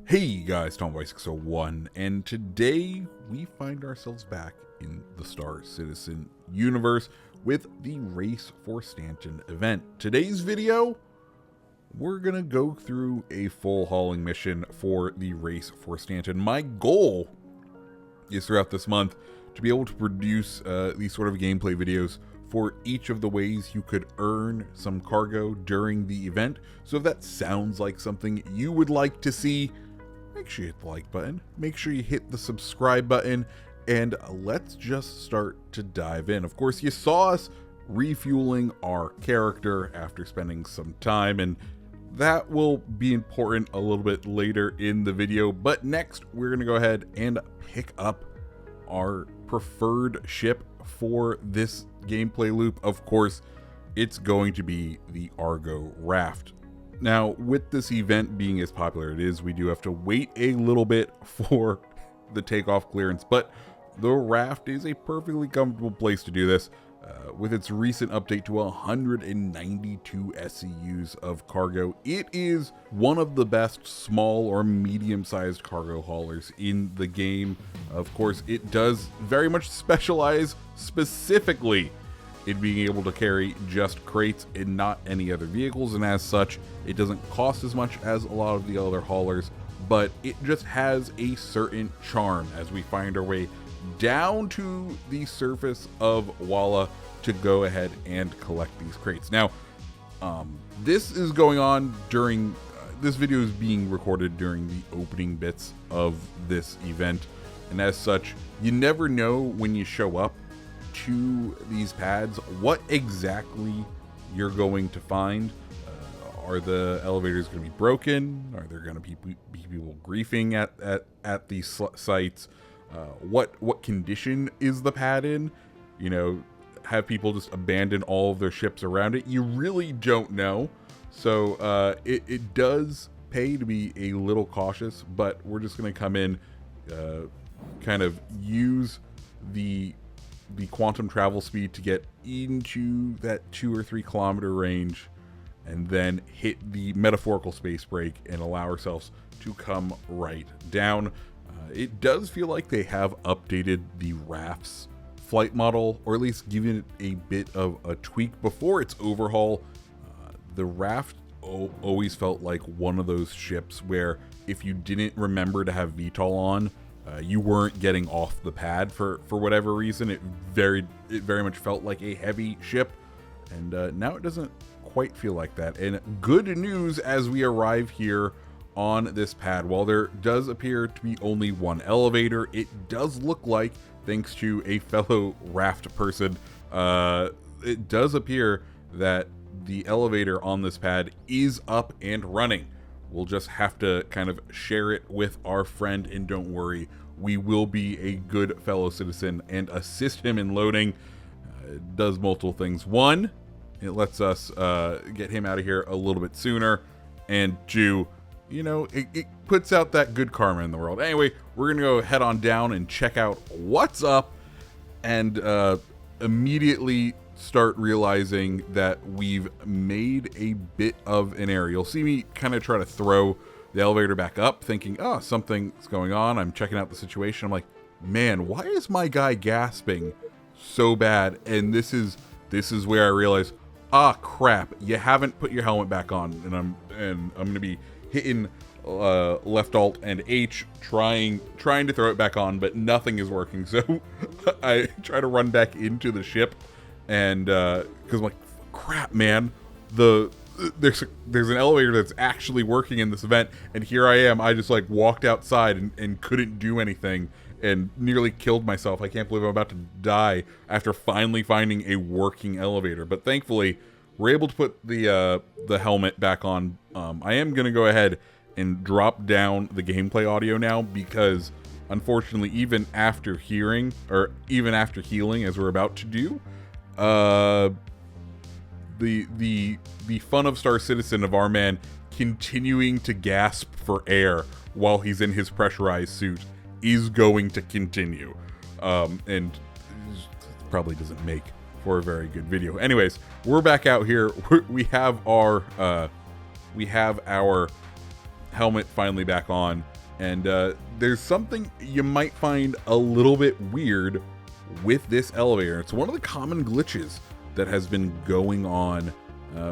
Hey guys, Tomboy601, and today we find ourselves back in the Star Citizen universe with the Race for Stanton event. Today's video, we're gonna go through a full hauling mission for the Race for Stanton. My goal is throughout this month to be able to produce these sort of gameplay videos for each of the ways you could earn some cargo during the event. So if that sounds like something you would like to see, make sure you hit the like button, make sure you hit the subscribe button, and let's just start to dive in. Of course, you saw us refueling our character after spending some time, and that will be important a little bit later in the video. But next, we're going to go ahead and pick up our preferred ship for this gameplay loop. Of course, it's going to be the Argo Raft. Now, with this event being as popular as it is, we do have to wait a little bit for the takeoff clearance, but the Raft is a perfectly comfortable place to do this. With its recent update to 192 SCUs of cargo, it is one of the best small or medium-sized cargo haulers in the game. Of course, it does very much specialize specifically in being able to carry just crates and not any other vehicles, and as such, it doesn't cost as much as a lot of the other haulers, but it just has a certain charm as we find our way down to the surface of Walla to go ahead and collect these crates. Now, this is going on during, this video is being recorded during the opening bits of this event, and as such, you never know when you show up to these pads what exactly you're going to find. Are the elevators going to be broken? Are there going to be people griefing at these sites? What condition is the pad in? You know, have people just abandon all of their ships around it? You really don't know. So it does pay to be a little cautious, but we're just going to come in, kind of use the quantum travel speed to get into that 2 or 3 kilometer range, and then hit the metaphorical space brake and allow ourselves to come right down. It does feel like they have updated the Raft's flight model, or at least given it a bit of a tweak before its overhaul. The Raft always felt like one of those ships where if you didn't remember to have VTOL on, you weren't getting off the pad for whatever reason. It very much felt like a heavy ship, and now it doesn't quite feel like that. And good news as we arrive here on this pad, while there does appear to be only one elevator, it does look like, thanks to a fellow Raft person, it does appear that the elevator on this pad is up and running. We'll just have to kind of share it with our friend, and don't worry, we will be a good fellow citizen and assist him in loading. It does multiple things. One, it lets us get him out of here a little bit sooner, and two, you know, it puts out that good karma in the world. Anyway, we're gonna go head on down and check out what's up, and immediately start realizing that we've made a bit of an error. You'll see me kind of try to throw the elevator back up, thinking, oh, something's going on. I'm checking out the situation. I'm like, man, why is my guy gasping so bad? And this is where I realize, ah, crap, you haven't put your helmet back on, and I'm gonna be hitting left alt and H trying to throw it back on, but nothing is working. So I try to run back into the ship, and because I'm like, crap, man, there's an elevator that's actually working in this event, and here I am. I just like walked outside and couldn't do anything and nearly killed myself. I can't believe I'm about to die after finally finding a working elevator. But thankfully, we're able to put the helmet back on. I am gonna go ahead and drop down the gameplay audio now, because unfortunately, even after healing, as we're about to do, the fun of Star Citizen of our man continuing to gasp for air while he's in his pressurized suit is going to continue, and probably doesn't make for a very good video. Anyways, we're back out here. We have our helmet finally back on, and there's something you might find a little bit weird with this elevator. It's one of the common glitches that has been going on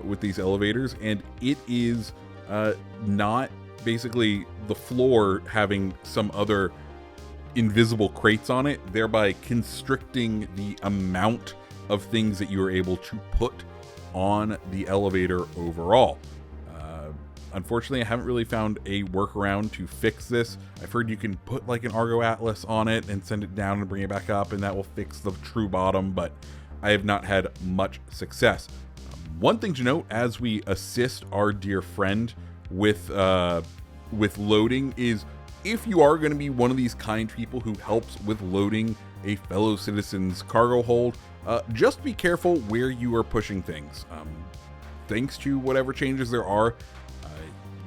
with these elevators, and it is not basically the floor having some other invisible crates on it, thereby constricting the amount of things that you are able to put on the elevator overall. Unfortunately, I haven't really found a workaround to fix this. I've heard you can put like an Argo Atlas on it and send it down and bring it back up, and that will fix the true bottom, but I have not had much success. One thing to note as we assist our dear friend with loading is, if you are going to be one of these kind people who helps with loading a fellow citizen's cargo hold, just be careful where you are pushing things. Thanks to whatever changes there are,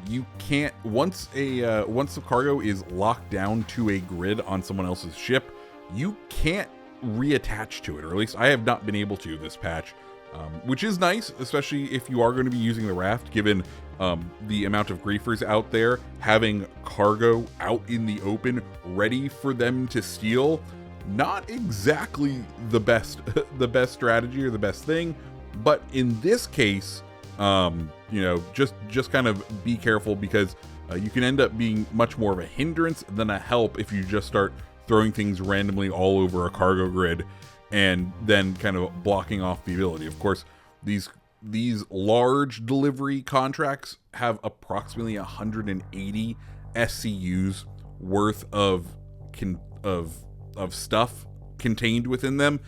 you can't, once the cargo is locked down to a grid on someone else's ship, you can't reattach to it, or at least I have not been able to this patch, which is nice, especially if you are going to be using the raft, given the amount of griefers out there. Having cargo out in the open ready for them to steal, not exactly the best the best strategy or the best thing, but in this case, you know, just kind of be careful, because you can end up being much more of a hindrance than a help if you just start throwing things randomly all over a cargo grid and then kind of blocking off the ability. Of course, these large delivery contracts have approximately 180 SCUs worth of stuff contained within them,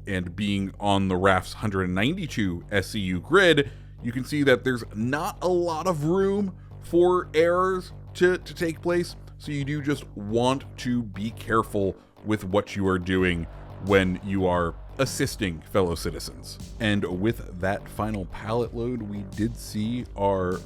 and being on the raft's 192 SCU grid, you can see that there's not a lot of room for errors to take place. So you do just want to be careful with what you are doing when you are assisting fellow citizens. And with that final pallet load, we did see our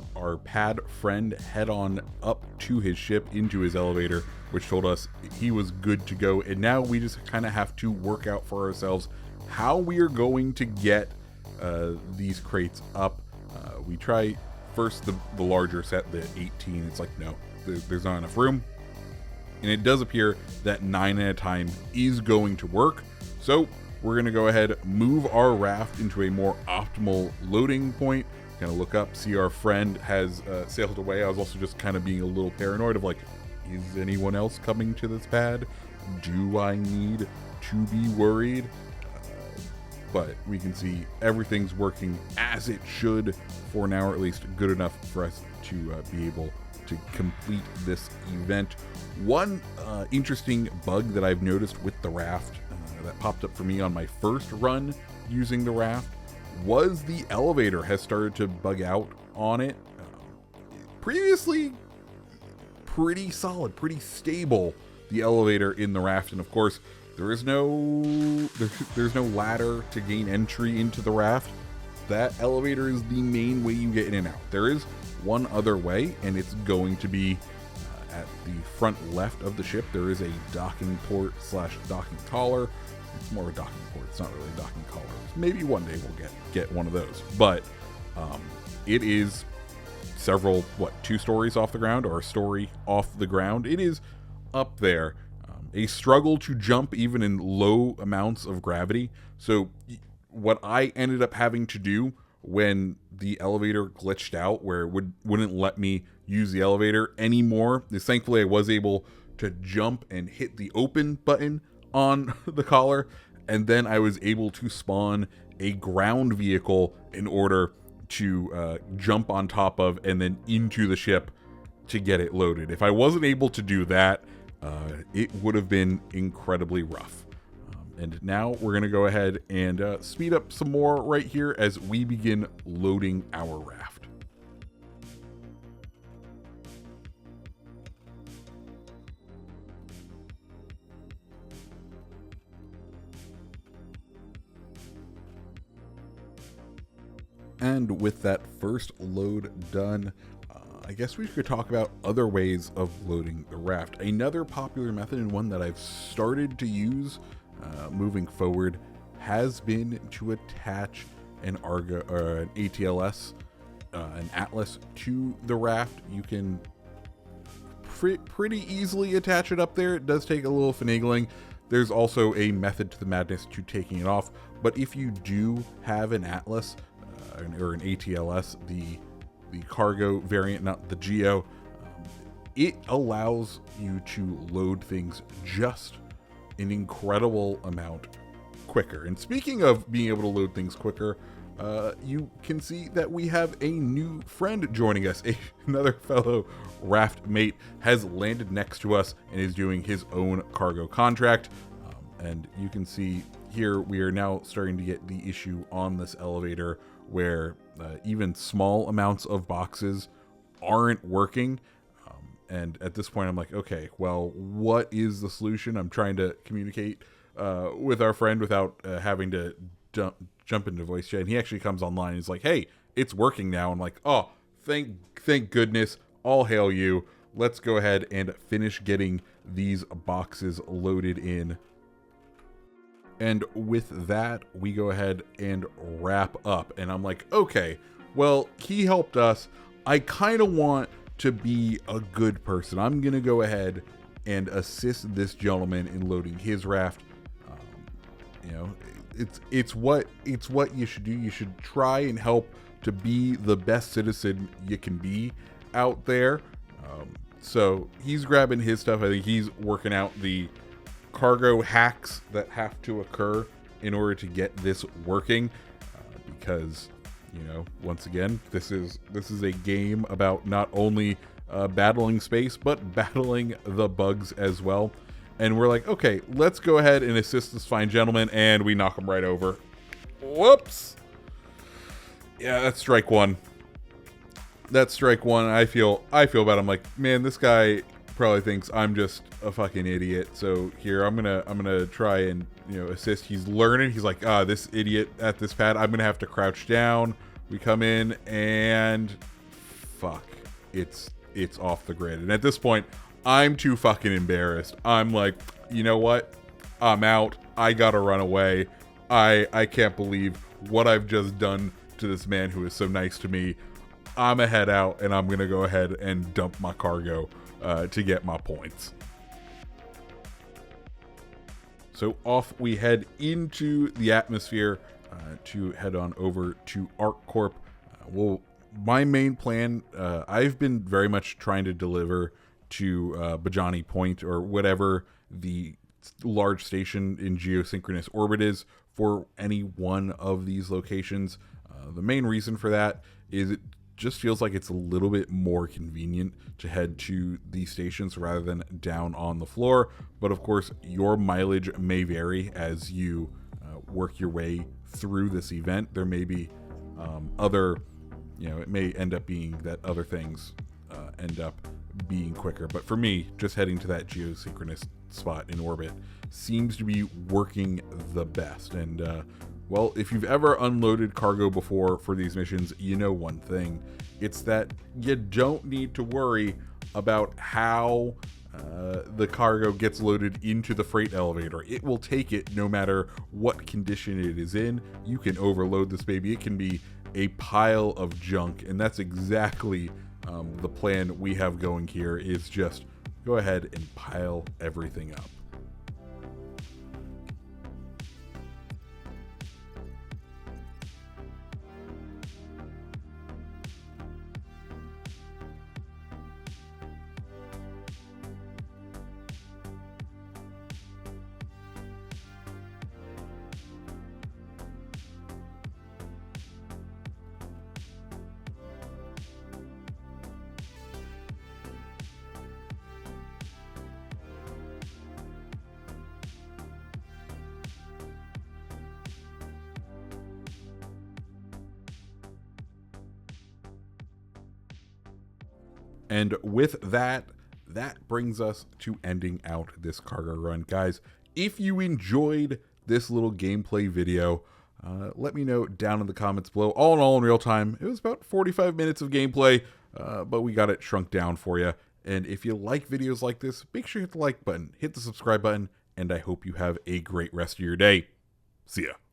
pad friend head on up to his ship into his elevator, which told us he was good to go. And now we just kind of have to work out for ourselves how we are going to get these crates up. We try first the larger set, the 18. It's like, no, there's not enough room. And it does appear that 9 at a time is going to work. So we're going to go ahead, move our raft into a more optimal loading point. Kind of look up, see our friend has sailed away. I was also just kind of being a little paranoid of like, is anyone else coming to this pad? Do I need to be worried? But we can see everything's working as it should for now, or at least good enough for us to be able to complete this event. One interesting bug that I've noticed with the raft that popped up for me on my first run using the raft was the elevator has started to bug out on it. Previously, pretty solid, pretty stable, the elevator in the raft, and of course, there's no ladder to gain entry into the raft. That elevator is the main way you get in and out. There is one other way, and it's going to be at the front left of the ship. There is a docking port / docking collar. It's more of a docking port. It's not really a docking collar. Maybe one day we'll get one of those. But it is several, 2 stories off the ground, or a story off the ground. It is up there. A struggle to jump even in low amounts of gravity. So what I ended up having to do when the elevator glitched out, where it wouldn't let me use the elevator anymore, is thankfully I was able to jump and hit the open button on the collar, and then I was able to spawn a ground vehicle in order to jump on top of and then into the ship to get it loaded. If I wasn't able to do that, it would have been incredibly rough. And now we're going to go ahead and speed up some more right here as we begin loading our raft. And with that first load done, I guess we could talk about other ways of loading the raft. Another popular method, and one that I've started to use moving forward, has been to attach an ATLS, an Atlas, to the raft. You can pretty easily attach it up there. It does take a little finagling. There's also a method to the madness to taking it off. But if you do have an Atlas or an ATLS, the cargo variant, not the Geo, it allows you to load things just an incredible amount quicker. And speaking of being able to load things quicker, you can see that we have a new friend joining us. Another fellow raft mate has landed next to us and is doing his own cargo contract. And you can see here we are now starting to get the issue on this elevator where even small amounts of boxes aren't working. And at this point, I'm like, okay, well, what is the solution? I'm trying to communicate with our friend without having to jump into voice chat. And he actually comes online and is like, hey, it's working now. I'm like, oh, thank goodness. All hail you. Let's go ahead and finish getting these boxes loaded in. And with that, we go ahead and wrap up. And I'm like, okay, well, he helped us. I kind of want to be a good person. I'm going to go ahead and assist this gentleman in loading his raft. You know, it's what you should do. You should try and help to be the best citizen you can be out there. So he's grabbing his stuff. I think he's working out the cargo hacks that have to occur in order to get this working, because, you know, once again, this is a game about not only battling space but battling the bugs as well. And we're like, okay, let's go ahead and assist this fine gentleman, and we knock him right over. Whoops. Yeah, that's strike one. That's strike one. I feel bad. I'm like, man, this guy probably thinks I'm just a fucking idiot. So here, I'm gonna try and, you know, assist. He's learning. He's like, this idiot at this pad, I'm gonna have to crouch down. We come in and fuck, it's off the grid. And at this point, I'm too fucking embarrassed. I'm like, you know what? I'm out. I gotta run away. I can't believe what I've just done to this man who is so nice to me. I'm gonna head out, and I'm gonna go ahead and dump my cargo to get my points. So off we head into the atmosphere to head on over to ArcCorp. Well, my main plan, I've been very much trying to deliver to Bajani Point, or whatever the large station in geosynchronous orbit is, for any one of these locations. The main reason for that is it just feels like it's a little bit more convenient to head to these stations rather than down on the floor. But of course, your mileage may vary as you work your way through this event. There may be other, you know, it may end up being that other things end up being quicker. But for me, just heading to that geosynchronous spot in orbit seems to be working the best. And well, if you've ever unloaded cargo before for these missions, you know one thing. It's that you don't need to worry about how the cargo gets loaded into the freight elevator. It will take it no matter what condition it is in. You can overload this baby. It can be a pile of junk, and that's exactly the plan we have going here, is just go ahead and pile everything up. And with that, that brings us to ending out this cargo run. Guys, if you enjoyed this little gameplay video, let me know down in the comments below. All in all, in real time, it was about 45 minutes of gameplay, but we got it shrunk down for you. And if you like videos like this, make sure you hit the like button, hit the subscribe button, and I hope you have a great rest of your day. See ya.